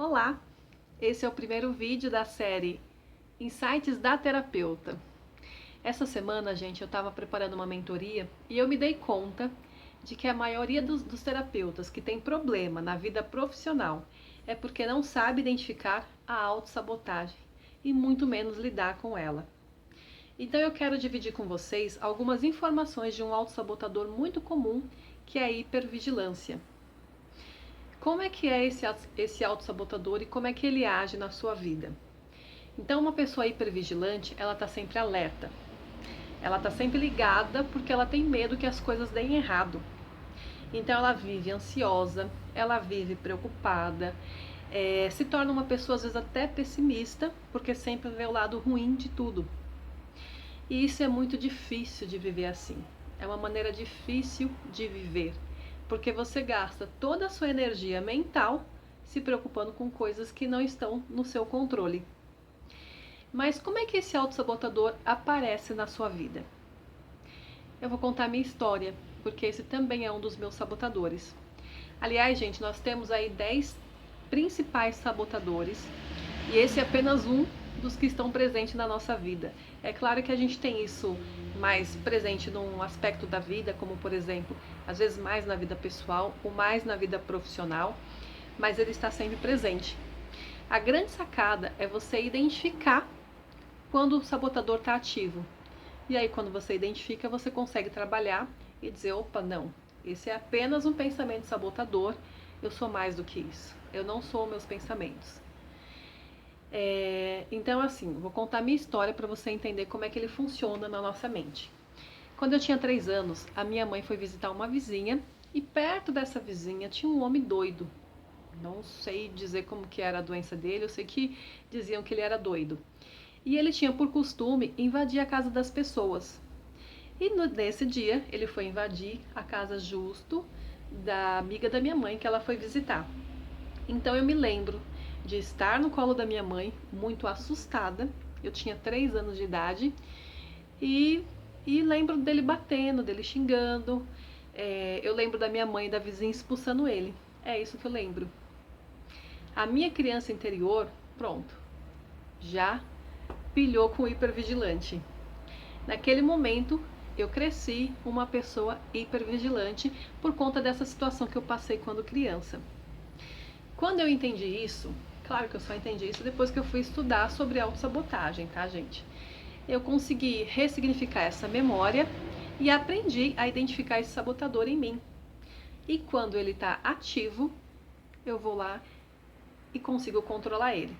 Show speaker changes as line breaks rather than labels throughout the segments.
Olá, esse é o primeiro vídeo da série Insights da Terapeuta. Essa semana, gente, eu estava preparando uma mentoria e eu me dei conta de que a maioria dos terapeutas que tem problema na vida profissional é porque não sabe identificar a autossabotagem e muito menos lidar com ela. Então eu quero dividir com vocês algumas informações de um autossabotador muito comum, que é a hipervigilância. Como é que é esse autossabotador e como é que ele age na sua vida? Então, uma pessoa hipervigilante, ela está sempre alerta. Ela está sempre ligada porque ela tem medo que as coisas deem errado. Então, ela vive ansiosa, ela vive preocupada, se torna uma pessoa às vezes até pessimista, porque sempre vê o lado ruim de tudo. E isso é muito difícil de viver assim. É uma maneira difícil de viver, porque você gasta toda a sua energia mental se preocupando com coisas que não estão no seu controle. Mas como é que esse autossabotador aparece na sua vida? Eu vou contar minha história, porque esse também é um dos meus sabotadores. Aliás, gente, nós temos aí 10 principais sabotadores, e esse é apenas um dos que estão presentes na nossa vida. É claro que a gente tem isso mais presente num aspecto da vida, como por exemplo, às vezes mais na vida pessoal ou mais na vida profissional, mas ele está sempre presente. A grande sacada é você identificar quando o sabotador está ativo. E aí, quando você identifica, você consegue trabalhar e dizer, opa, não, esse é apenas um pensamento sabotador, eu sou mais do que isso, eu não sou meus pensamentos. Então, assim, vou contar minha história para você entender como é que ele funciona na nossa mente. Quando eu tinha 3 anos, a minha mãe foi visitar uma vizinha e perto dessa vizinha tinha um homem doido. Não sei dizer como que era a doença dele, eu sei que diziam que ele era doido. E ele tinha por costume invadir a casa das pessoas. E nesse dia ele foi invadir a casa justo da amiga da minha mãe que ela foi visitar. Então eu me lembro de estar no colo da minha mãe, muito assustada. Eu tinha 3 anos de idade e lembro dele batendo, dele xingando. Eu lembro da minha mãe e da vizinha expulsando ele. É isso que eu lembro. A minha criança interior, pronto, já pilhou com o hipervigilante. Naquele momento, eu cresci uma pessoa hipervigilante por conta dessa situação que eu passei quando criança. Quando eu entendi isso, claro que eu só entendi isso depois que eu fui estudar sobre autossabotagem, tá, gente? Eu consegui ressignificar essa memória e aprendi a identificar esse sabotador em mim. E quando ele está ativo, eu vou lá e consigo controlar ele.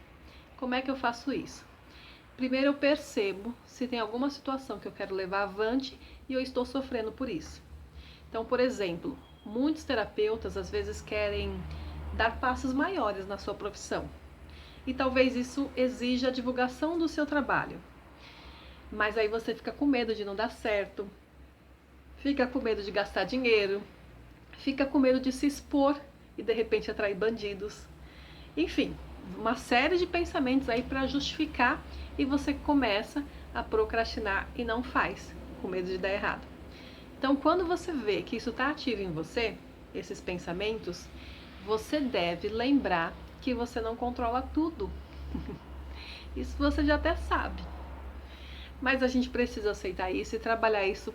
Como é que eu faço isso? Primeiro eu percebo se tem alguma situação que eu quero levar avante e eu estou sofrendo por isso. Então, por exemplo, muitos terapeutas às vezes querem dar passos maiores na sua profissão. E talvez isso exija a divulgação do seu trabalho. Mas aí você fica com medo de não dar certo, fica com medo de gastar dinheiro, fica com medo de se expor e de repente atrair bandidos. Enfim, uma série de pensamentos aí para justificar e você começa a procrastinar e não faz, com medo de dar errado. Então, quando você vê que isso está ativo em você, esses pensamentos, você deve lembrar que você não controla tudo. Isso você já até sabe. Mas a gente precisa aceitar isso e trabalhar isso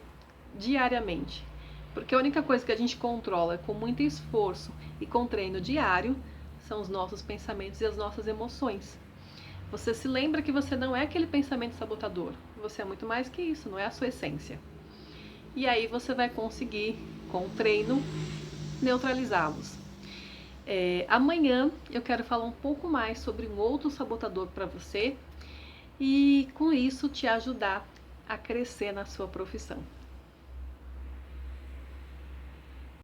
diariamente. Porque a única coisa que a gente controla com muito esforço e com treino diário são os nossos pensamentos e as nossas emoções. Você se lembra que você não é aquele pensamento sabotador. Você é muito mais que isso, não é a sua essência. E aí você vai conseguir, com o treino, neutralizá-los. Amanhã eu quero falar um pouco mais sobre um outro sabotador para você e com isso te ajudar a crescer na sua profissão.